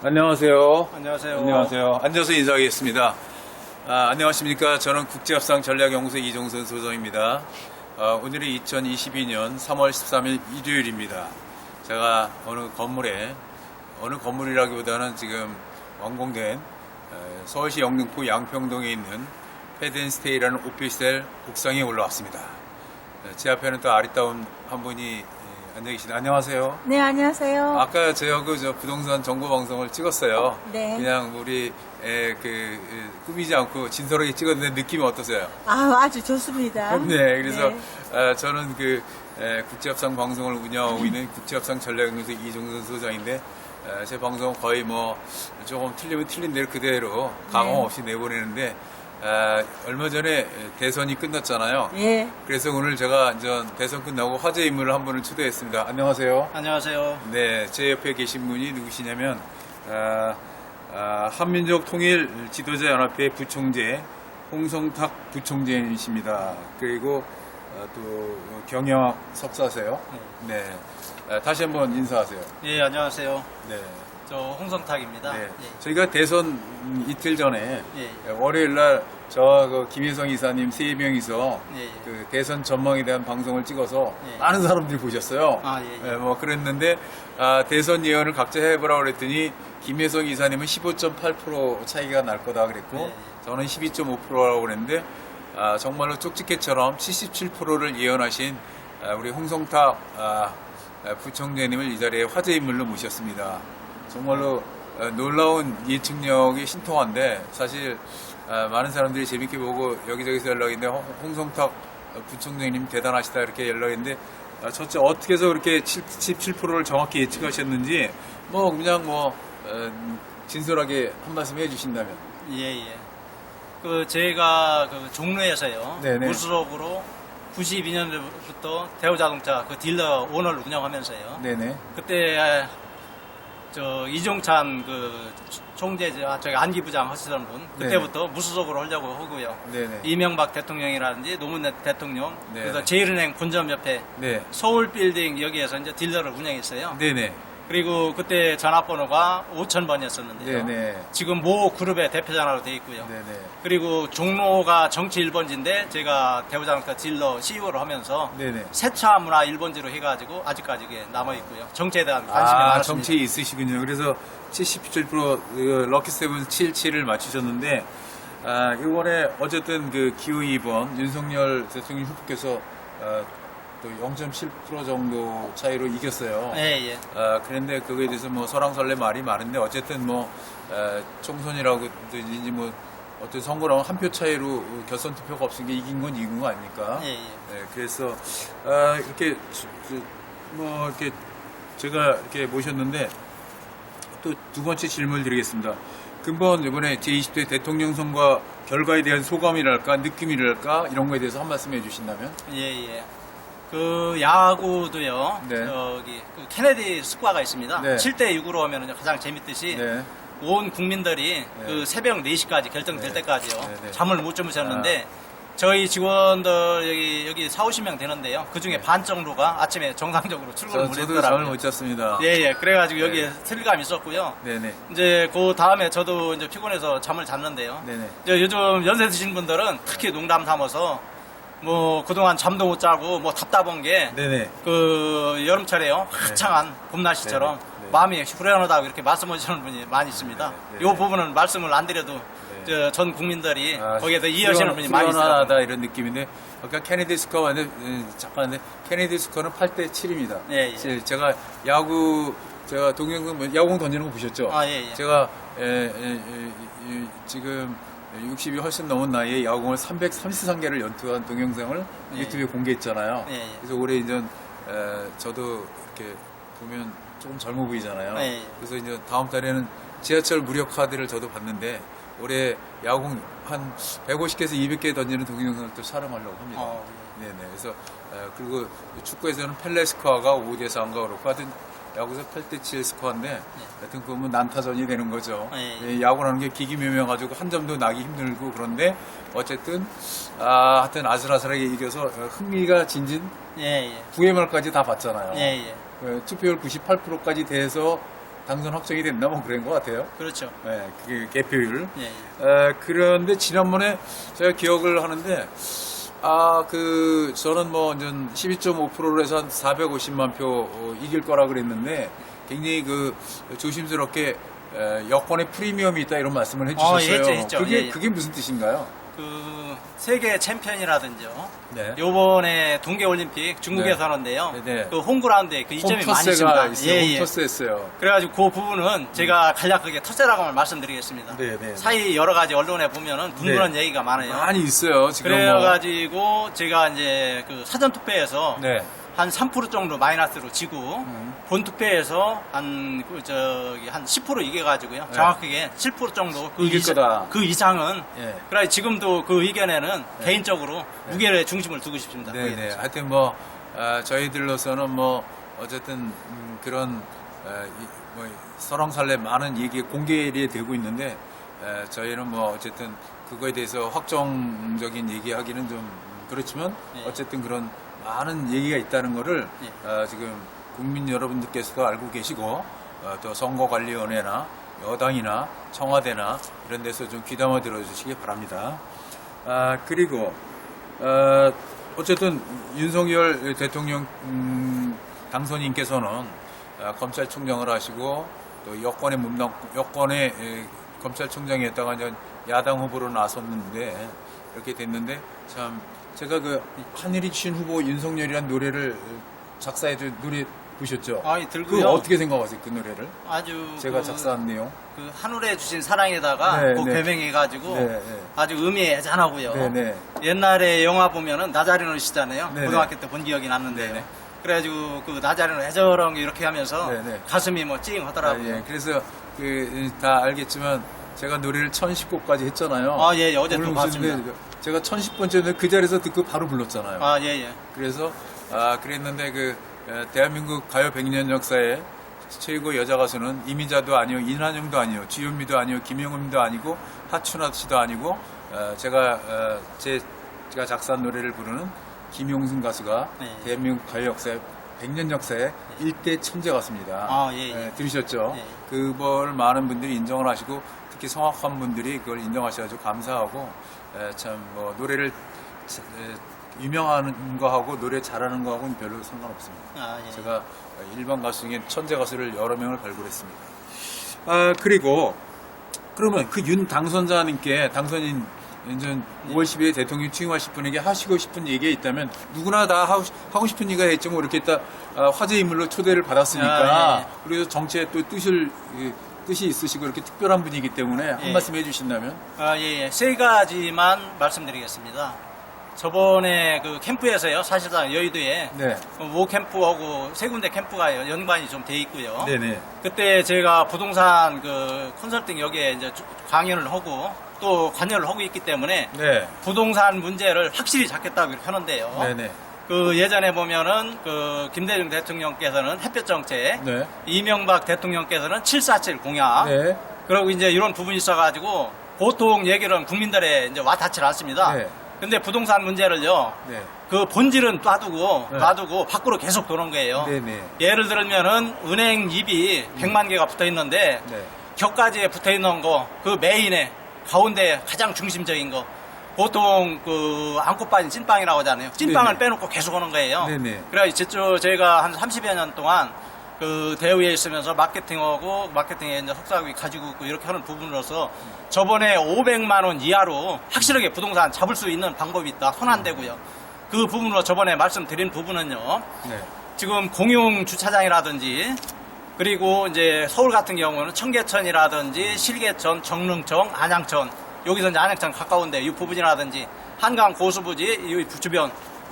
안녕하세요. 안녕하세요. 안녕하세요. 앉아서 인사하겠습니다. 안녕하십니까. 저는 국제협상 전략연구소 이종선 소장입니다. 오늘이 2022년 3월 13일 일요일입니다. 제가 어느 건물이라기보다는 지금 완공된 서울시 영등포 양평동에 있는 패드앤스테이라는 오피스텔 옥상에 올라왔습니다. 제 앞에는 또 아리따운 한 분이 앉아 계시다. 안녕하세요. 네, 안녕하세요. 아까 제가 저 부동산 정보 방송을 찍었어요. 네. 그냥 우리 꾸미지 않고 진솔하게 찍었는데 느낌이 어떠세요? 아주 좋습니다. 네, 그래서 네. 저는 국제협상 방송을 운영하고 있는 국제협상 전략연구소 이종선 소장인데 제 방송은 거의 뭐 조금 틀리면 틀린 대로 그대로 강호 없이 내보내는데 얼마 전에 대선이 끝났잖아요. 예. 그래서 오늘 제가 이제 대선 끝나고 화제 인물을 한 분을 초대했습니다. 안녕하세요. 안녕하세요. 네, 제 옆에 계신 분이 누구시냐면 한민족 통일 지도자 연합회 부총재 홍성탁 부총재이십니다. 그리고 또 경영학 석사세요. 네. 다시 한번 인사하세요. 예, 안녕하세요. 네. 저 홍성탁입니다. 네. 예. 저희가 대선 이틀 전에 예. 월요일 날 저와 김혜성 이사님 세 명이서 예. 그 대선 전망에 대한 방송을 찍어서 예. 많은 사람들이 보셨어요. 예. 뭐 그랬는데 대선 예언을 각자 해보라 그랬더니 김혜성 이사님은 15.8% 차이가 날 거다 그랬고 예. 저는 12.5%라고 그랬는데 정말로 쪽집게처럼 77%를 예언하신 우리 홍성탁 부총재님을 이 자리에 화제 인물로 모셨습니다. 정말로 놀라운 예측력이 신통한데 사실 많은 사람들이 재밌게 보고 여기저기서 연락인데 홍성탁 부총장님 대단하시다 이렇게 연락인데 첫째 어떻게 해서 그렇게 77%를 정확히 예측하셨는지 그냥 진솔하게 한 말씀 해주신다면. 예. 제가 종로에서요. 네네. 무수록으로 92년부터 대우자동차 딜러 오너를 운영하면서요. 네네. 그때 이종찬 총재 저기 안기부장 하시던 분 그때부터 무수속으로 하려고 하고요. 네네. 이명박 대통령이라든지 노무현 대통령 네네. 그래서 제일은행 분점협회 네. 서울빌딩 여기에서 이제 딜러를 운영했어요. 네네. 그리고 그때 전화번호가 5,000번이었었는데요. 네네. 지금 모 그룹의 대표전화로 돼 있고요. 네네. 그리고 종로가 정치 1번지인데 제가 대우장사 딜러 CEO를 하면서 네네. 세차 문화 1번지로 해가지고 아직까지 이게 남아 있고요. 정치에 대한 관심이 많습니다. 정치에 있으시군요. 그래서 77% 럭키세븐 77을 맞추셨는데 이번에 어쨌든 기후 2번 윤석열 대통령 후보께서 또 0.7% 정도 차이로 이겼어요. 예. 그런데 그거에 대해서 설왕설래 말이 많은데 어쨌든 총선이라고 이제 어떤 선거랑 한 표 차이로 결선 투표가 없으니까 이긴 건 이긴 거 아닙니까? 예. 네, 그래서 이렇게 이렇게 제가 이렇게 모셨는데 또 두 번째 질문을 드리겠습니다. 근본 이번에 제20대 대통령 선거 결과에 대한 소감이랄까 느낌이랄까 이런 거에 대해서 한 말씀 해주신다면? 예. 야구도요. 네. 케네디 스코어가 있습니다. 네. 7대6으로 하면 가장 재밌듯이 네. 온 국민들이 네. 새벽 4시까지 결정될 네. 때까지요. 네. 잠을 못 주무셨는데 저희 직원들 여기 4, 50명 되는데요. 그 중에 반 정도가 아침에 정상적으로 출근을 못 저도 했더라고요. 잠을 못 잤습니다. 예. 그래가지고 네. 여기에 스릴감이 있었고요. 네네. 이제 그 다음에 저도 이제 피곤해서 잠을 잤는데요. 네네. 이제 요즘 연세 드신 분들은 특히 농담 삼아서 그동안 잠도 못 자고 답답한 게 네네. 여름철에요. 화창한 봄 날씨처럼 네. 마음이 후련하다고 이렇게 말씀하시는 분이 많이 있습니다. 네. 이 부분은 말씀을 안 드려도 전 국민들이 거기에 서 이해하시는 분이 많이 있어요. 후련하다 이런 느낌인데 아까 케네디 스코어가 잠깐 케네디 스코어는 8대 7입니다. 예. 제가 동영상 야구공 던지는 거 보셨죠? 예. 제가 지금 60이 훨씬 넘은 나이에 야구공을 333개를 연투한 동영상을 유튜브에 공개했잖아요. 예. 그래서 올해 이제 저도 이렇게 보면 조금 젊어 보이잖아요. 예. 그래서 이제 다음 달에는 지하철 무료 카드를 저도 받는데 올해 야구공 한 150개에서 200개 던지는 동영상을 또 촬영하려고 합니다. 네네. 그래서 그리고 축구에서는 펠레 스코어가 5대 4인가 그렇고 하여튼 야구에서 8대 7 스코어인데 하여튼 그건 난타전이 되는 거죠. 네. 야구라는 게 기기묘명가지고 한 점도 나기 힘들고 그런데 어쨌든 하여튼 아슬아슬하게 이겨서 흥미가 진진 예. 9회 말까지 다 봤잖아요. 예. 투표율 98%까지 돼서 당선 확정이 됐나 뭐 그런 것 같아요. 그렇죠. 네, 그게 개표율. 예, 예. 그런데 지난번에 제가 기억을 하는데 저는 뭐 12.5%로 해서 한 450만 표 이길 거라 그랬는데 굉장히 조심스럽게 여권의 프리미엄이 있다 이런 말씀을 해주셨어요. 했죠. 그게 무슨 뜻인가요? 세계 챔피언이라든지요. 네. 요번에 동계올림픽 중국에서 하는데요. 네. 그 홈그라운드에 그 이점이 많이 있습니다. 홈터스했어요. 그래가지고 그 부분은 제가 간략하게 터세라고 말씀드리겠습니다. 네. 사이 여러 가지 언론에 보면은 둥그런 얘기가 많아요. 많이 있어요. 지금 그래가지고 제가 이제 그 사전 투표에서 네. 한 3% 정도 마이너스로 지고 본 투표에서 한 10% 이겨가지고요. 정확하게 7% 정도 이길 거다. 그 이상은. 예. 그래 지금도 그 의견에는 개인적으로 무게의 중심을 두고 싶습니다. 네네. 하여튼 저희들로서는 어쨌든 그런 설왕설래 많은 얘기 공개에 되고 있는데 저희는 어쨌든 그거에 대해서 확정적인 얘기하기는 좀 그렇지만 예. 어쨌든 그런 많은 얘기가 있다는 거를 예. 지금 국민 여러분들께서도 알고 계시고 또 선거관리위원회나 여당이나 청와대나 이런 데서 좀 귀담아 들어주시기 바랍니다. 그리고 어쨌든 윤석열 대통령 당선인께서는 검찰총장을 하시고 또 여권의 검찰총장이었다가 이제 야당 후보로 나섰는데 이렇게 됐는데 참 제가 하늘이 친 후보 윤석열이란 노래를 작사해준 노래 보셨죠? 들고요. 그거 어떻게 생각하세요? 그 노래를? 아주 제가 작사한 내용. 하늘에 주신 사랑에다가 네, 그 네. 배명해가지고 네. 아주 의미애잔하고요. 네네. 옛날에 영화 보면은 나자리노 시잖아요. 네네. 고등학교 때 본 기억이 났는데요. 네네. 그래가지고 그 나자리노 애절한 게 이렇게 하면서 네네. 가슴이 찡하더라고요. 예. 그래서 다 알겠지만 제가 노래를 1010곡까지 했잖아요. 예, 어제 오늘 또 오셨는데 봤습니다. 제가 1010번째는 그 자리에서 듣고 바로 불렀잖아요. 예. 그래서 그랬는데 대한민국 가요 100년 역사에 최고 여자 가수는 이미자도 아니요, 이난영도 아니요, 주현미도 아니요, 김영음도 아니고 하춘아 씨도 아니고 제가 작사한 노래를 부르는 김용순 가수가 네. 대한민국 가요 역사에 100년 역사에 일대 천재 가수입니다. 예. 들으셨죠? 예. 그걸 많은 분들이 인정을 하시고 특히 성악한 분들이 그걸 인정하셔가지고 감사하고 참 노래를 유명한 거하고 노래 잘하는 거하고는 별로 상관없습니다. 예. 제가 일반 가수 중에 천재 가수를 여러 명을 발굴했습니다. 그리고 그러면 그 윤 당선자님께 당선인 이제 5월 10일에 대통령 취임하실 분에게 하시고 싶은 얘기가 있다면 누구나 다 하고 싶은 얘기가 있죠. 이렇게 딱 화제 인물로 초대를 받았으니까 예. 그리고 정치에 또 뜻이 있으시고 이렇게 특별한 분이기 때문에 한 예. 말씀 해주신다면 예. 세 가지만 말씀드리겠습니다. 저번에 그 캠프에서요, 사실상 여의도에 네. 모 캠프하고 세 군데 캠프가 연관이 좀 돼 있고요. 네네. 그때 제가 부동산 컨설팅 여기에 이제 강연을 하고 또 관여를 하고 있기 때문에 네. 부동산 문제를 확실히 잡겠다고 이렇게 하는데요. 네네. 예전에 보면은 김대중 대통령께서는 햇볕 정책, 네. 이명박 대통령께서는 747 공약, 네. 그리고 이제 이런 부분이 있어가지고 보통 얘기는 국민들의 이제 와닿지 않습니다. 네. 근데 부동산 문제를요, 네. 그 본질은 놔두고 네. 밖으로 계속 도는 거예요. 네네. 예를 들면은 은행 입이 100만 개가 붙어 있는데 네. 격가지에 붙어 있는 거, 그 메인에 가운데 가장 중심적인 거, 보통 안고 빠진 찐빵이라고 하잖아요. 찐빵을 네네. 빼놓고 계속 오는 거예요. 네네. 그래서 제가 한 30여 년 동안 대우에 있으면서 마케팅에 이제 속삭이 가지고 있고 이렇게 하는 부분으로서 저번에 500만 원 이하로 확실하게 부동산 잡을 수 있는 방법이 있다. 손 안 대고요. 그 부분으로 저번에 말씀드린 부분은요. 네. 지금 공용 주차장이라든지 그리고 이제 서울 같은 경우는 청계천이라든지 실계천, 정릉천, 안양천 여기서 이제 안양천 가까운데 이 부분이라든지 한강 고수부지 이 주변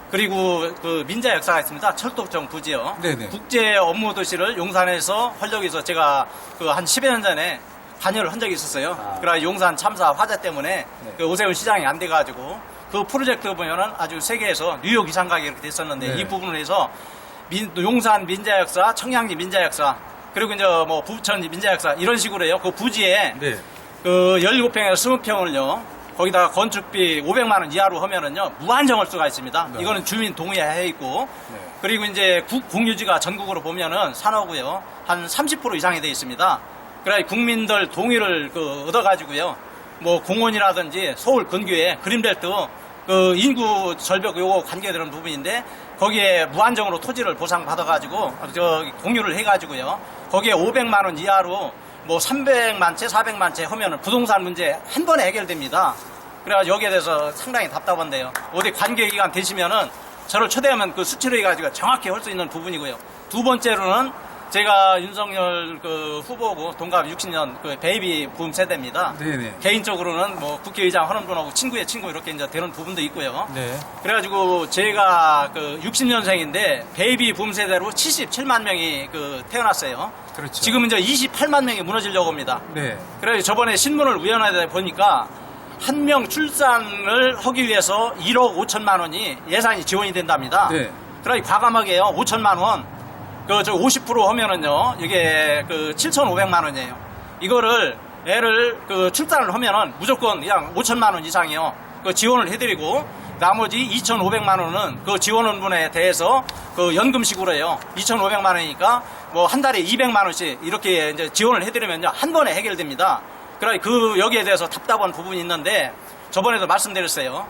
그리고 민자 역사가 있습니다. 철도청 부지요. 네네. 국제 업무 도시를 용산에서 활력에서 제가 한 10여 년 전에 관여를 한 적이 있었어요. 그래 용산 참사 화재 때문에 네. 오세훈 시장이 안 돼가지고 그 프로젝트 보면은 아주 세계에서 뉴욕 이상 가게 이렇게 됐었는데 네. 이 부분을 해서 용산 민자 역사, 청량리 민자 역사 그리고 이제 부천 민자 역사 이런 식으로 해요. 그 부지에 네. 17평에서 20평을요. 거기다가 건축비 500만 원 이하로 하면은요 무한정을 수가 있습니다. 네. 이거는 주민 동의해 있고 네. 그리고 이제 공유지가 전국으로 보면은 산호고요. 한 30% 이상이 되어 있습니다. 그래 국민들 동의를 얻어가지고요. 뭐 공원이라든지 서울 근교에 그린벨트 그 인구 절벽 요거 관계되는 부분인데 거기에 무한정으로 토지를 보상받아가지고 공유를 해가지고요. 거기에 500만 원 이하로 뭐 300만 채, 400만 채 하면은 부동산 문제 한 번에 해결됩니다. 그래가지고 여기에 대해서 상당히 답답한데요. 어디 관계기관 되시면은 저를 초대하면 그 수치로 해가지고 정확히 할 수 있는 부분이고요. 두 번째로는 제가 윤석열 그 후보고 동갑 60년 그 베이비 붐 세대입니다. 네네. 개인적으로는 뭐 국회의장 하는 분하고 친구의 친구 이렇게 이제 되는 부분도 있고요. 네. 그래가지고 제가 그 60년생인데 베이비 붐 세대로 77만 명이 그 태어났어요. 그렇죠. 지금 이제 28만 명이 무너지려고 합니다. 네. 그래서 저번에 신문을 우연하게 보니까 한 명 출산을 하기 위해서 1억 5천만 원이 예산이 지원이 된답니다. 네. 그러니 과감하게요. 5천만 원. 저 50% 하면은요. 이게 그 7,500만 원이에요. 이거를 애를 그 출산을 하면은 무조건 그냥 5천만 원 이상이요. 그 지원을 해드리고 나머지 2,500만 원은 그 지원원분에 대해서 그 연금식으로 해요. 2,500만 원이니까 뭐 한 달에 200만 원씩 이렇게 이제 지원을 해드리면요. 한 번에 해결됩니다. 그래 그 여기에 대해서 답답한 부분이 있는데 저번에도 말씀드렸어요.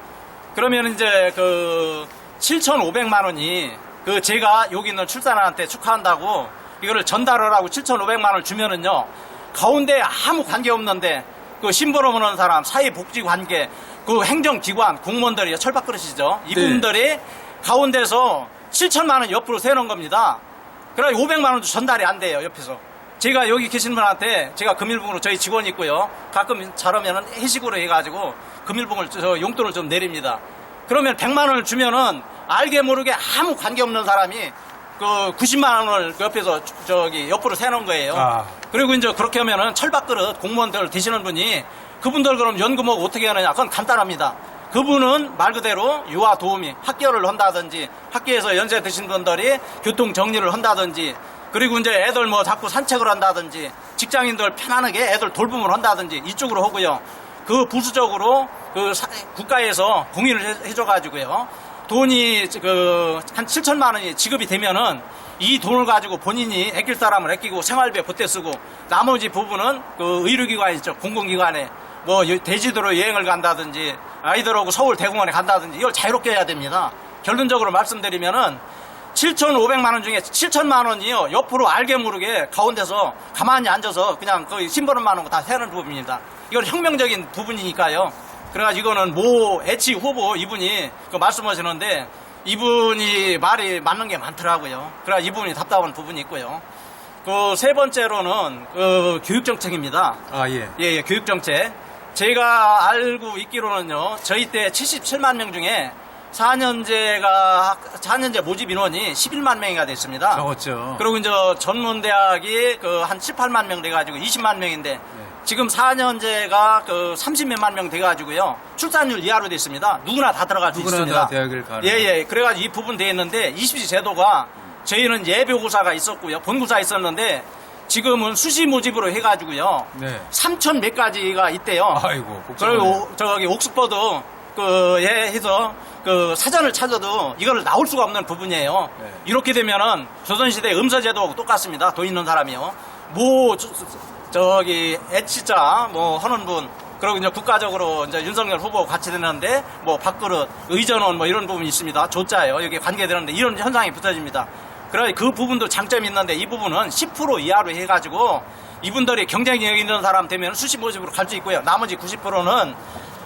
그러면 이제 그 7,500만 원이 그 제가 여기 있는 출산한테 축하한다고 이거를 전달을 하고 7,500만 원을 주면은요. 가운데 아무 관계 없는데 그 심부름 오는 사람, 사회복지관계, 그 행정기관, 공무원들이 철밥그릇이죠. 이분들이 가운데서 7천만 원 옆으로 세놓은 겁니다. 그래 500만 원도 전달이 안 돼요. 옆에서. 제가 여기 계신 분한테 제가 금일봉으로 저희 직원이 있고요. 가끔 잘하면은 회식으로 해가지고 금일봉을 용돈을 좀 내립니다. 그러면 100만 원을 주면은 알게 모르게 아무 관계 없는 사람이 그 90만 원을 그 옆에서 옆으로 세놓은 거예요. 아. 그리고 이제 그렇게 하면은 철밥그릇 공무원들 되시는 분이 그분들 그럼 연금을 어떻게 하느냐? 그건 간단합니다. 그분은 말 그대로 유아 도우미 학교를 한다든지 학교에서 연세 드신 분들이 교통 정리를 한다든지 그리고 이제 애들 뭐 자꾸 산책을 한다든지 직장인들 편안하게 애들 돌봄을 한다든지 이쪽으로 하고요. 그 부수적으로 그 국가에서 공인을 해줘가지고요. 돈이 한 7천만 원이 지급이 되면은 이 돈을 가지고 본인이 아낄 사람을 아끼고 생활비에 보태 쓰고 나머지 부분은 그 의료기관 있죠. 공공기관에 뭐 대지도로 여행을 간다든지 아이들하고 서울 대공원에 간다든지 이걸 자유롭게 해야 됩니다. 결론적으로 말씀드리면은 7,500만 원 중에 7천만 원이요. 옆으로 알게 모르게 가운데서 가만히 앉아서 그냥 거의 심부름만 하고 다 세는 부분입니다. 이건 혁명적인 부분이니까요. 그래가지고 이거는 모 H 후보 이분이 그 말씀하시는데 이분이 말이 맞는 게 많더라고요. 그래 이 부분이 답답한 부분이 있고요. 그 세 번째로는 그 교육정책입니다. 아, 예. 예, 교육정책. 제가 알고 있기로는요, 저희 때 77만 명 중에 4년제 모집 인원이 11만 명이가 됐습니다. 적었죠. 그리고 이제 전문대학이 그 한 7, 8만 명 돼가지고 20만 명인데, 지금 4년제가 그 30몇만 명 돼가지고요, 출산율 이하로 돼 있습니다. 누구나 다 들어갈 수 누구나 있습니다. 다 대학을 가는. 예. 그래가지고 이 부분 돼 있는데, 20시 제도가 저희는 예비고사가 있었고요, 본고사 있었는데, 지금은 수시 모집으로 해가지고요, 네. 3천 몇 가지가 있대요. 아이고, 복잡하네. 그리고 저기 옥스퍼드 해서 그 사전을 찾아도 이걸 나올 수가 없는 부분이에요. 네. 이렇게 되면은 조선시대 음서제도하고 똑같습니다. 돈 있는 사람이요. 뭐 저기 H자 뭐 하는 분 그리고 이제 국가적으로 이제 윤석열 후보 같이 되는데 뭐 밥그릇 의전원 뭐 이런 부분이 있습니다. 조자예요. 여기 관계되는데 이런 현상이 붙어집니다. 그래 그 부분도 장점이 있는데 이 부분은 10% 이하로 해가지고 이분들이 경쟁력 있는 사람 되면 수시 모집으로 갈 수 있고요. 나머지 90%는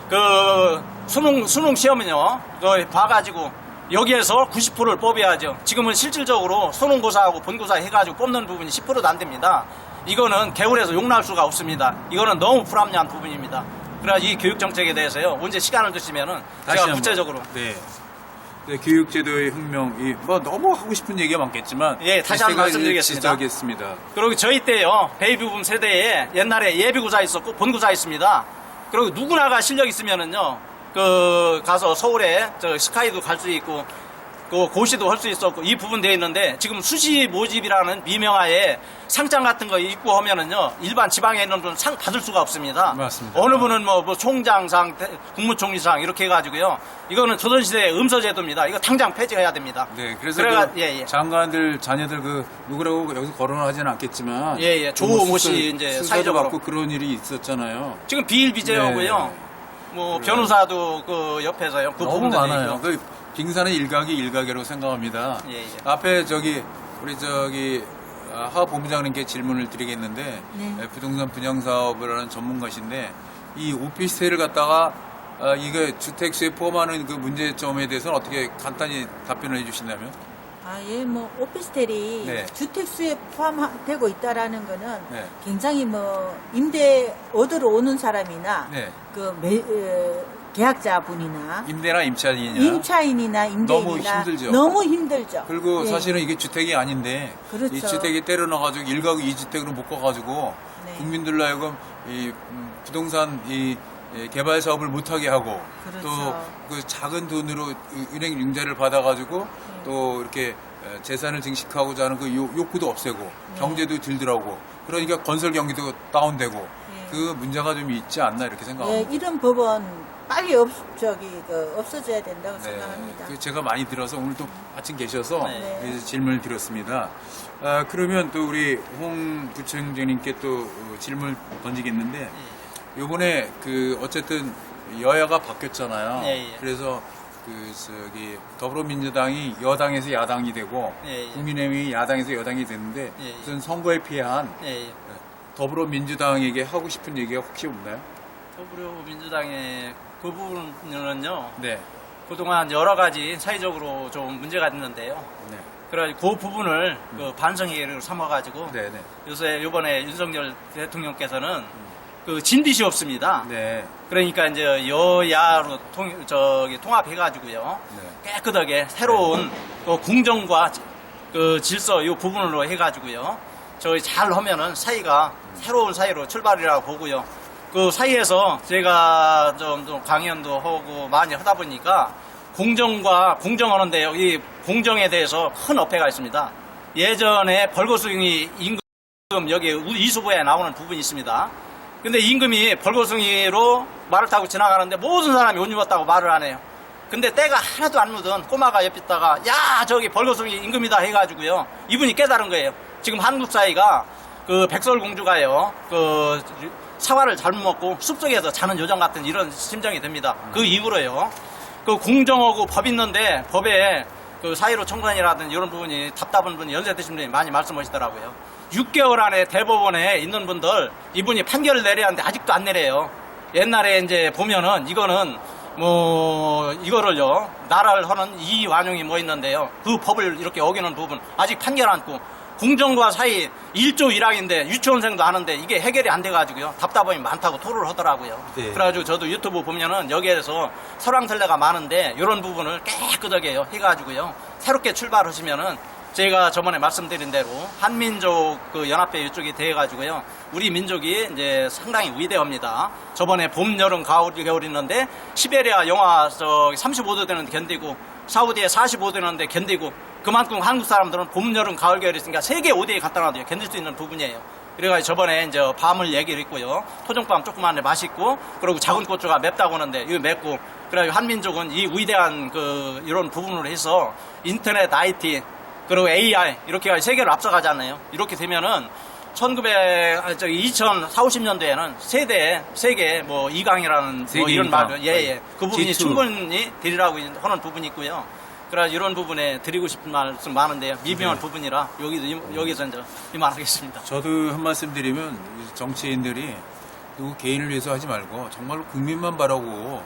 그 수능 시험은요. 그 봐가지고 여기에서 90%를 뽑아야죠. 지금은 실질적으로 수능고사하고 본고사 해가지고 뽑는 부분이 10%도 안 됩니다. 이거는 개울에서 용납할 수가 없습니다. 이거는 너무 불합리한 부분입니다. 그래서 이 교육 정책에 대해서요. 언제 시간을 주시면은 다시 제가 한번. 구체적으로 네. 네, 교육제도의 혁명이 뭐 너무 하고 싶은 얘기가 많겠지만 예, 다시 한번 말씀드리겠습니다. 지적하겠습니다. 그리고 저희 때요 베이비붐 세대에 옛날에 예비고사 있었고 본고사 있습니다. 그리고 누구나가 실력 있으면은요 그 가서 서울에 저 스카이도 갈 수 있고 그 그 고시도 할 수 있었고 이 부분 되어 있는데 지금 수시 모집이라는 미명하에 상장 같은 거 입고 하면은요 일반 지방에 있는 분은 상 받을 수가 없습니다. 맞습니다. 어느 분은 뭐 총장상, 국무총리상 이렇게 해가지고요. 이거는 조선시대 음서제도입니다. 이거 당장 폐지해야 됩니다. 네, 그래서 그래가- 그 예, 예. 장관들 자녀들 그 누구라고 여기서 거론을 하지는 않겠지만 예, 예. 조모 씨 이제 수사도 사회적으로. 받고 그런 일이 있었잖아요. 지금 비일비재하고요. 네. 뭐 변호사도 그 옆에서요. 그 너무 부분도 많아요. 얘기하고. 그 빙산의 일각이 일각이라고 생각합니다. 예, 예. 앞에 우리 하 본부장님께 질문을 드리겠는데 네. 부동산 분양 사업을 하는 전문가신데 이 오피스텔을 갖다가 이게 주택수에 포함하는 그 문제점에 대해서는 어떻게 간단히 답변을 해주신다면? 뭐 오피스텔이 네. 주택수에 포함되고 있다라는 거는 네. 굉장히 뭐 임대 얻으러 오는 사람이나 네. 계약자분이나 임대나 임차인이냐? 임차인이나 임대인이나 너무 힘들죠. 너무 힘들죠. 그리고 예. 사실은 이게 주택이 아닌데 그렇죠. 이 주택이 때려넣어가지고 1가구 2주택으로 묶어가지고 네. 국민들로 하여금 이 부동산 개발 사업을 못하게 하고 그렇죠. 또 그 작은 돈으로 은행 융자를 받아가지고 또 이렇게 재산을 증식하고자 하는 그 욕구도 없애고 경제도 들더라고. 그러니까 건설 경기도 다운되고 그 문제가 좀 있지 않나 이렇게 생각합니다. 이런 법은 빨리 없어져야 된다고 생각합니다. 그 제가 많이 들어서 오늘도 마침 계셔서 네. 그래서 질문을 드렸습니다. 그러면 또 우리 홍 부총장님께 또 질문을 던지겠는데 요번에 어쨌든 여야가 바뀌었잖아요. 예, 예. 그래서 더불어민주당이 여당에서 야당이 되고 예, 예. 국민의힘이 야당에서 여당이 됐는데 예, 예. 무슨 선거에 피한 예, 예. 더불어민주당에게 하고 싶은 얘기가 혹시 없나요? 더불어민주당의 그 부분은요. 네. 그동안 여러 가지 사회적으로 좀 문제가 있는데요. 네. 그래가지고 그 부분을 그 반성회를 삼아가지고 네, 네. 요새 이번에 윤석열 대통령께서는 그 진빚이 없습니다. 네. 그러니까 이제 여야로 통합해가지고요. 네. 깨끗하게 새로운 그 공정과 그 질서 이 부분으로 해가지고요. 저희 잘 하면은 사이가 새로운 사이로 출발이라고 보고요. 그 사이에서 제가 좀 강연도 하고 많이 하다 보니까 공정하는데 여기 공정에 대해서 큰 어폐가 있습니다. 예전에 벌거숭이 임금 여기 이수부에 나오는 부분이 있습니다. 근데 임금이 벌거숭이로 말을 타고 지나가는데 모든 사람이 옷 입었다고 말을 안 해요. 근데 때가 하나도 안 묻은 꼬마가 옆에 있다가 야 저기 벌거숭이 임금이다 해가지고요. 이분이 깨달은 거예요. 지금 한국 사회가 그 백설공주가요. 그 사과를 잘못 먹고 숲속에서 자는 요정 같은 이런 심정이 됩니다. 그 이후로요. 그 공정하고 법 있는데 법에 그 사회로 청산이라든지 이런 부분이 답답한 분이 연세 드신 분이 많이 말씀하시더라고요. 6개월 안에 대법원에 있는 분들 이분이 판결을 내려야 하는데 아직도 안 내려요. 옛날에 이제 보면은 이거는 뭐 이거를요 나라를 하는 이완용이 뭐 있는데요. 그 법을 이렇게 어기는 부분 아직 판결 않고 공정과 사이 1조 1항인데 유치원생도 아는데 이게 해결이 안 돼가지고요. 답답함이 많다고 토로를 하더라고요. 네. 그래가지고 저도 유튜브 보면은 여기에서 설왕설래가 많은데 이런 부분을 깨끗하게 해가지고요. 새롭게 출발하시면은 제가 저번에 말씀드린 대로 한민족 그 연합회 이쪽이 돼가지고요. 우리 민족이 이제 상당히 위대합니다. 저번에 봄, 여름, 가을, 겨울 있는데 시베리아 영하 35도 되는데 견디고 사우디에 45도 되는데 견디고 그만큼 한국 사람들은 봄, 여름, 가을, 겨울이 있으니까 세계 5대에 갖다 놔도 견딜 수 있는 부분이에요. 그래가지고 저번에 이제 밤을 얘기를 했고요. 토종밤 조그만데 맛있고 그리고 작은 고추가 맵다고 하는데 이거 맵고 그래가지고 한민족은 이 위대한 그 이런 부분으로 해서 인터넷, IT 그리고 AI 이렇게 세계를 앞서가잖아요. 이렇게 되면은 2040, 50년대에는 세계 뭐 2강이라는 세계 뭐 이런 2강. 말, 예. 그 부분이 G2. 충분히 드리라고 하는 부분이 있고요. 그래서 이런 부분에 드리고 싶은 말씀 많은데요. 미묘한 네. 부분이라 여기서 이제 이만하겠습니다. 저도 한 말씀 드리면 정치인들이 누구 개인을 위해서 하지 말고 정말로 국민만 바라고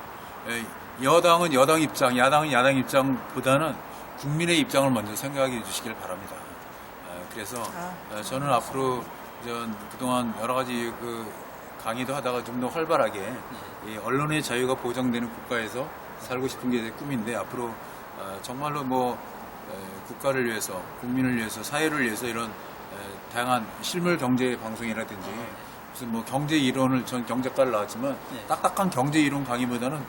여당은 여당 입장, 야당은 야당 입장보다는 국민의 입장을 먼저 생각해 주시길 바랍니다. 그래서 저는 앞으로 그동안 여러 가지 그 강의도 하다가 좀 더 활발하게 이 언론의 자유가 보장되는 국가에서 살고 싶은 게 제 꿈인데 앞으로 정말로 뭐 국가를 위해서, 국민을 위해서, 사회를 위해서 이런 다양한 실물 경제 방송이라든지 무슨 뭐 경제 이론을 전 경제과를 나왔지만 네. 딱딱한 경제 이론 강의보다는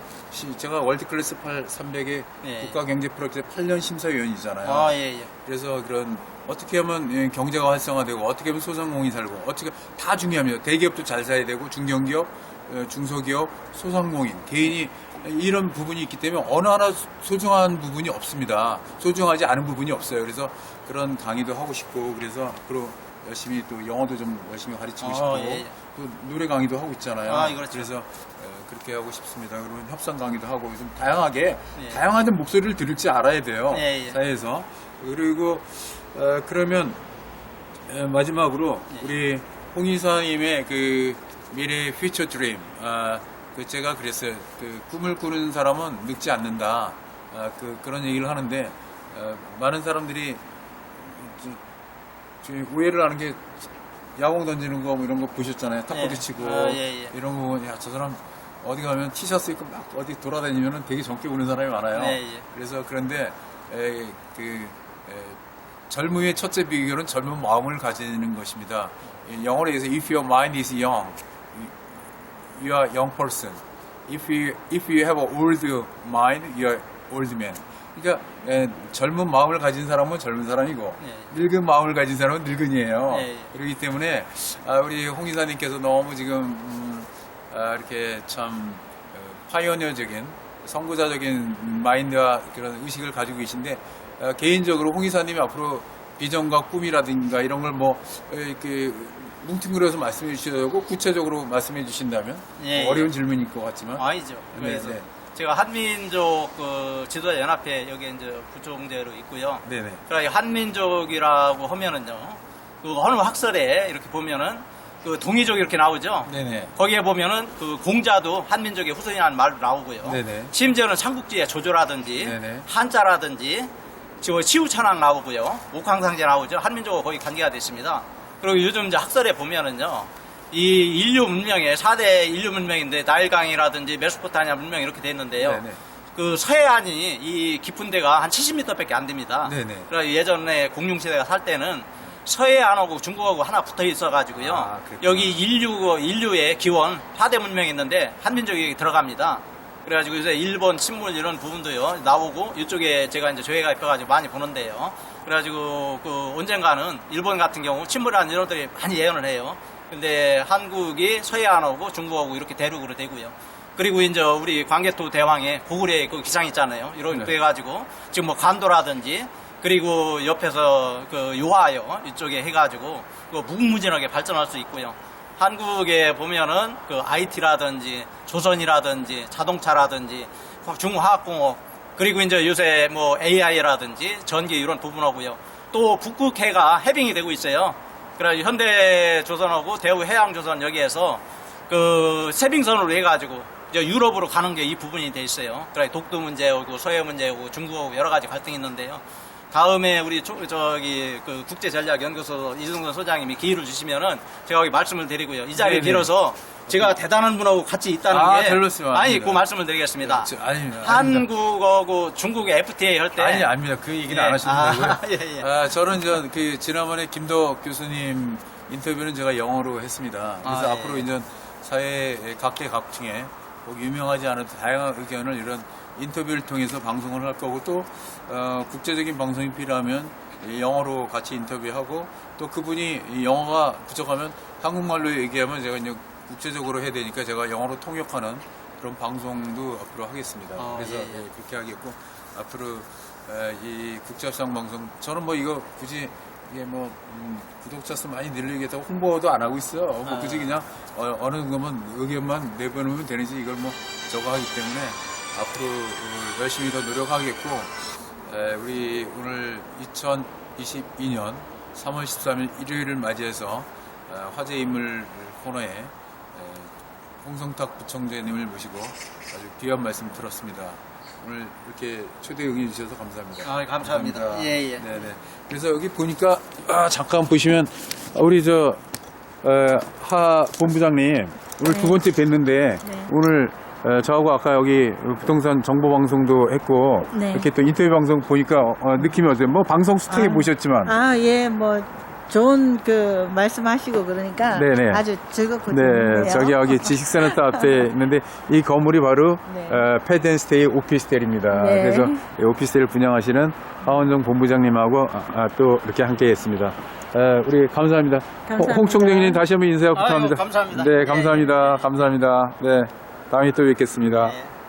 제가 월드클래스 300의 네. 국가경제 프로젝트 8년 심사위원이잖아요. 아, 예, 예. 그래서 그런 어떻게 하면 경제가 활성화되고 어떻게 하면 소상공인이 살고 어떻게 다 중요합니다. 대기업도 잘 살아야 되고 중견기업, 중소기업, 소상공인, 개인이 이런 부분이 있기 때문에 어느 하나 소중한 부분이 없습니다. 소중하지 않은 부분이 없어요. 그래서 그런 강의도 하고 싶고 그래서 앞으로 열심히 또 영어도 좀 열심히 가르치고 싶고 예, 예. 또 노래 강의도 하고 있잖아요. 아, 그렇죠. 그래서 그렇게 하고 싶습니다. 그리고 협상 강의도 하고 좀 다양하게 예. 다양한 목소리를 들을 줄 알아야 돼요. 예, 예. 사회에서. 그리고 그러면 마지막으로 예. 우리 홍 이사님의 그 미래 퓨처 드림 그 제가 그랬어요. 그 꿈을 꾸는 사람은 늙지 않는다. 그런 얘기를 하는데 많은 사람들이 오해를 하는 게 야공 던지는 거 뭐 이런 거 보셨잖아요. 탁구도 예. 치고 예, 예. 이런 거 보면 야, 저 사람 어디 가면 티셔츠 입고 막 어디 돌아다니면은 되게 젊게 보는 사람이 많아요. 예, 예. 그래서 그런데 젊음의 첫째 비결은 젊은 마음을 가지는 것입니다. 영어로 해서 if your mind is young, you are young person. If you have an old mind, you are old man. 그러니까 젊은 마음을 가진 사람은 젊은 사람이고 예. 늙은 마음을 가진 사람은 늙은이에요. 예, 예. 그렇기 때문에 우리 홍 이사님께서 너무 지금 이렇게 참 파이오니어적인 선구자적인 마인드와 그런 의식을 가지고 계신데 개인적으로 홍 이사님이 앞으로 비전과 꿈이라든가 이런 걸 뭐 이렇게 뭉뚱그려서 말씀해 주시고 구체적으로 말씀해 주신다면 예, 어려운 질문일 것 같지만 아니죠. 네, 그래서 네. 제가 한민족 그 지도자 연합회 여기 이제 부총재로 있고요. 네네. 그러니까 한민족이라고 하면은요. 그 어느 학설에 이렇게 보면은 그 동이족 이렇게 나오죠. 네네. 거기에 보면은 그 공자도 한민족의 후손이라는 말도 나오고요. 네네. 심지어는 삼국지의 조조라든지 네네. 한자라든지 지금 시우천왕 나오고요. 옥황상제 나오죠. 한민족과 거의 관계가 됐습니다. 그리고 요즘 이제 학설에 보면은요. 이 인류 문명의 4대 인류 문명인데 나일강이라든지 메소포타미아 문명 이렇게 돼 있는데요. 네네. 그 서해안이 이 깊은 데가 한 70m밖에 안 됩니다. 네네. 그래서 예전에 공룡시대가 살 때는 서해안하고 중국하고 하나 붙어 있어가지고요. 그랬구나. 여기 인류의 기원 4대 문명이 있는데 한민족이 들어갑니다. 그래가지고 이제 일본 침몰 이런 부분도요 나오고 이쪽에 제가 이제 조회가 입혀가지고 많이 보는데요. 그래가지고 그 언젠가는 일본 같은 경우 침몰하는 이런들이 많이 예언을 해요. 근데 한국이 서해안하고 중국하고 이렇게 대륙으로 되고요. 그리고 이제 우리 광개토 대왕의 고구려 그 기상 있잖아요. 이렇게 네. 해가지고 지금 뭐 간도라든지 그리고 옆에서 그 요하요 이쪽에 해가지고 그 무궁무진하게 발전할 수 있고요. 한국에 보면은 그 IT라든지 조선이라든지 자동차라든지 중화학공업 그리고 이제 요새 뭐 AI라든지 전기 이런 부분하고요. 또 북극해가 해빙이 되고 있어요. 그래서 현대조선하고 대우해양조선 여기에서 그 세빙선으로 해가지고 이제 유럽으로 가는 게 이 부분이 돼 있어요. 그래 독도 문제하고 서해 문제하고 중국하고 여러 가지 갈등이 있는데요. 다음에 우리 그 국제전략연구소 이승선 소장님이 기회를 주시면은 제가 여기 말씀을 드리고요. 이 자리에 네네. 빌어서 제가 대단한 분하고 같이 있다는 게 별 말씀 아니 아닙니다. 그 말씀을 드리겠습니다. 아닙니다. 한국하고 중국의 FTA 할 때 아닙니다. 그 얘기는 예. 안 하셔도 되고요. 예, 예. 저는 그 지난번에 김덕 교수님 인터뷰는 제가 영어로 했습니다. 그래서 예. 앞으로 이제 사회 각계각층에 꼭 유명하지 않은 다양한 의견을 이런 인터뷰를 통해서 방송을 할 거고 또 국제적인 방송이 필요하면 영어로 같이 인터뷰하고 또 그분이 이 영어가 부족하면 한국말로 얘기하면 제가 이제 국제적으로 해야 되니까 제가 영어로 통역하는 그런 방송도 앞으로 하겠습니다. 그래서 예, 예. 그렇게 하겠고 앞으로 이 국제협상 방송 저는 뭐 이거 굳이 이게 뭐 구독자 수 많이 늘리겠다고 홍보도 안 하고 있어요. 뭐 굳이 그냥 어느 거면 의견만 내보내면 되는지 이걸 뭐 저거 하기 때문에 앞으로 열심히 더 노력하겠고 우리 오늘 2022년 3월 13일 일요일을 맞이해서 화제 인물 코너에 홍성탁 부총재님을 모시고 아주 귀한 말씀 들었습니다. 오늘 이렇게 초대 응해 주셔서 감사합니다. 아, 감사합니다. 예, 예. 네네. 그래서 여기 보니까 잠깐 보시면 우리 하 본부장님 오늘 두 번째 뵀는데 오늘 저하고 아까 여기 부동산 정보 방송도 했고 네. 이렇게 또 인터뷰 방송 보니까 느낌이 어때요? 뭐 방송 수탁해 보셨지만 예, 뭐 좋은 그 말씀하시고 그러니까 네네. 아주 즐겁고 네, 재밌네요. 저기 여기 지식센터 앞에 있는데 이 건물이 바로 네. 패드앤스테이 오피스텔입니다. 네. 그래서 이 오피스텔을 분양하시는 하원정 본부장님하고 또 이렇게 함께했습니다. 우리 감사합니다. 감사합니다. 홍 총장님 다시 한번 인사 부탁합니다. 아유, 감사합니다. 네, 네. 감사합니다. 감사합니다. 네, 다음에 또 뵙겠습니다. 네.